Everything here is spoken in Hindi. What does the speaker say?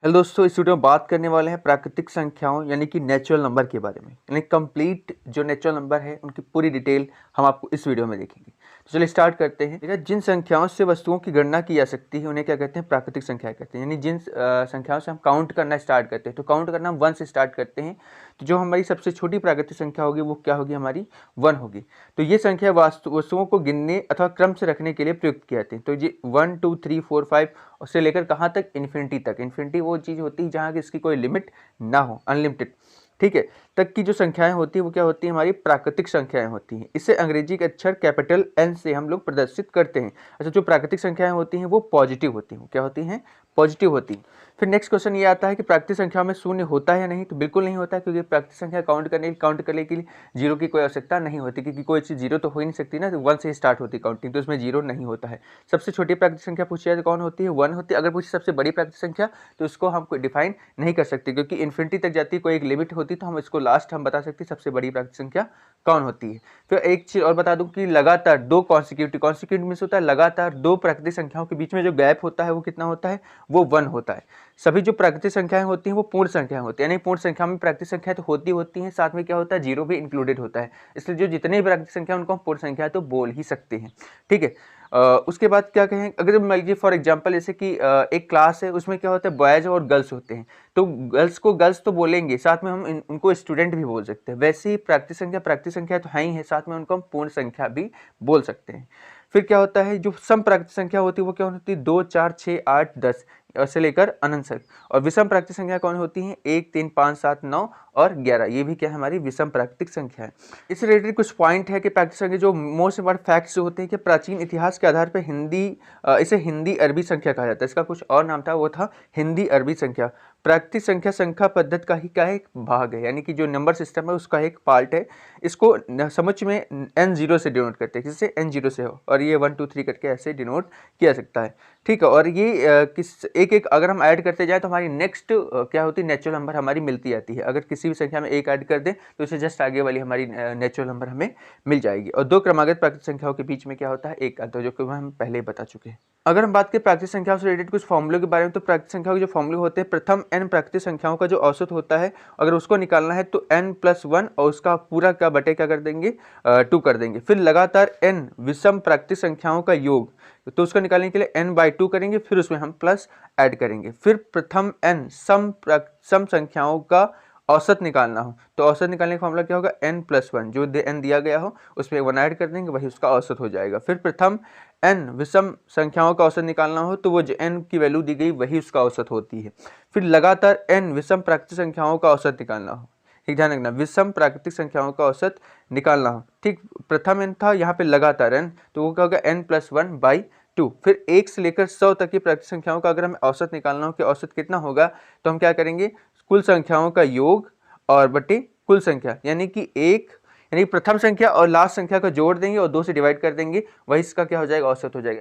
हेलो दोस्तों, इस वीडियो में बात करने वाले हैं प्राकृतिक संख्याओं यानी कि नेचुरल नंबर के बारे में। यानी कंप्लीट जो नेचुरल नंबर है उनकी पूरी डिटेल हम आपको इस वीडियो में देखेंगे। तो चलिए स्टार्ट करते हैं। जिन संख्याओं से वस्तुओं की गणना की जा सकती है उन्हें क्या कहते हैं? प्राकृतिक संख्याएं कहते हैं। यानी जिन संख्याओं से हम काउंट करना स्टार्ट करते हैं, तो काउंट करना हम 1 से स्टार्ट करते हैं। तो जो हमारी सबसे छोटी प्राकृतिक संख्या होगी वो क्या होगी? हमारी 1 होगी। तो ये संख्या वस्तुओं को गिनने अथवा क्रम से रखने के लिए प्रयुक्त किए जाते हैं। तो ये 1 2 3 4 5 उससे लेकर कहाँ तक? इन्फिनिटी तक। इन्फिनिटी वो चीज़ होती है जहाँ की इसकी कोई लिमिट ना हो, अनलिमिटेड, ठीक है, तक की जो संख्याएं होती है वो क्या होती है? हमारी प्राकृतिक संख्याएं होती हैं। इसे अंग्रेजी के अक्षर कैपिटल एन से हम लोग प्रदर्शित करते हैं। अच्छा, जो प्राकृतिक संख्याएं होती हैं वो पॉजिटिव होती हैं। क्या होती हैं? पॉजिटिव होती हैं। फिर नेक्स्ट क्वेश्चन ये आता है कि प्राकृतिक संख्या में शून्य होता है या नहीं? तो बिल्कुल नहीं होता है, क्योंकि प्राकृतिक संख्या काउंट करने के लिए जीरो की कोई आवश्यकता नहीं होती, क्योंकि कोई चीज़ जीरो तो हो ही नहीं सकती ना। तो 1 से स्टार्ट होती है काउंटिंग, तो उसमें जीरो नहीं होता है। सबसे छोटी प्राकृतिक संख्या पूछी जाए तो कौन होती है? 1 होती है। अगर पूछी सबसे बड़ी प्राकृतिक संख्या तो इसको हम डिफाइन नहीं कर सकते, क्योंकि इन्फिनिटी तक जाती है, कोई एक लिमिट होती है। तो हम इसको लास्ट हम बता सकते हैं सबसे बड़ी प्राकृतिक संख्या कौन होती है। फिर एक चीज और बता दूं कि लगातार दो कॉन्सिक्यूटिव मीन्स होता है लगातार दो प्राकृतिक संख्याओं के बीच में जो गैप होता है वो कितना होता है? वो 1 होता है। सभी जो प्राकृतिक संख्याएं होती हैं वो पूर्ण संख्याएं होती है। यानी पूर्ण संख्या में प्राकृतिक संख्या तो होती हैं, साथ में क्या होता है? जीरो भी इंक्लूडेड होता है। इसलिए जो जितने भी प्राकृतिक संख्या उनको हम पूर्ण संख्या तो बोल ही सकते हैं, ठीक है। उसके बाद क्या कहें, अगर मान लीजिए फॉर एग्जांपल जैसे कि एक क्लास है, उसमें क्या होता है? बॉयज और गर्ल्स होते हैं। तो गर्ल्स को गर्ल्स तो बोलेंगे, साथ में हम उनको स्टूडेंट भी बोल सकते हैं। वैसे ही प्राकृतिक संख्या तो है ही है, साथ में उनको हम पूर्ण संख्या भी बोल सकते हैं। फिर क्या होता है? जो सम प्राकृतिक संख्या होती है वो क्या होती है? 2 4 6 8 10 से लेकर अनंत तक। और विषम प्राकृतिक संख्या कौन होती है? 1 3 5 7 9 और 11। ये भी क्या है? हमारी विषम प्राकृतिक संख्या है। इससे रिलेटेड कुछ पॉइंट है कि प्राकृतिक संख्या जो मोस्ट इम्पॉर्टेंट फैक्ट्स जो होते हैं कि प्राचीन इतिहास के आधार पर इसे हिंदी अरबी संख्या कहा जाता है। इसका कुछ और नाम था, वो था हिंदी अरबी संख्या। प्राकृतिक संख्या पद्धति का ही क्या है? एक भाग है, यानी कि जो नंबर सिस्टम है उसका एक पार्ट है। इसको समझ में n0 से डिनोट करते हैं, किससे? n0 से हो, और ये 1 2 3 करके ऐसे डिनोट किया सकता है, ठीक है। और ये किस एक अगर हम ऐड करते जाए तो हमारी नेक्स्ट क्या होती है? नेचुरल नंबर हमारी मिलती जाती है। अगर किसी भी संख्या में एक ऐड कर दें तो इससे जस्ट आगे वाली हमारी नेचुरल नंबर हमें मिल जाएगी। और दो क्रमागत प्राकृतिक संख्याओं के बीच में क्या होता है? एक अंतर, जो कि हम पहले ही बता चुके हैं। अगर हम बात करें प्राकृतिक संख्याओं से रिलेटेड कुछ फॉर्मूले के बारे में, तो प्राकृतिक संख्याओं के जो फॉर्मूले होते हैं, प्रथम n प्राकृतिक संख्याओं का जो औसत होता है, अगर उसको निकालना है तो n+1 और उसका पूरा क्या बटे क्या कर देंगे? 2 कर देंगे। फिर लगातार n विषम प्राकृतिक संख्याओं का योग, तो उसको निकालने के लिए n/2 करेंगे, फिर उसमें हम प्लस ऐड करेंगे। फिर प्रथम n सम संख्याओं का औसत निकालना हो, तो औसत निकालने का फॉर्मूला क्या होगा? n+1, जो n दिया गया हो उसमें 1 ऐड कर देंगे, वही उसका औसत हो जाएगा। फिर प्रथम n विषम संख्याओं का औसत निकालना हो, तो वो जो n की वैल्यू दी गई वही उसका औसत होती है। फिर लगातार n विषम प्राकृतिक संख्याओं का औसत निकालना हो, ठीक, ध्यान रखना, विषम प्राकृतिक संख्याओं का औसत निकालना हो, ठीक। प्रथम n था, यहाँ पे लगातार n, तो वो क्या होगा? n+1/2। फिर 1 से लेकर 100 तक की प्राकृतिक संख्याओं का अगर हमें औसत निकालना हो कि औसत कितना होगा, तो हम क्या करेंगे? कुल संख्याओं का योग और बटे कुल संख्या, यानी कि प्रथम संख्या और लास्ट संख्या का जोड़ देंगे और 2 से डिवाइड कर देंगे, वही इसका क्या हो जाएगा? औसत हो जाएगा।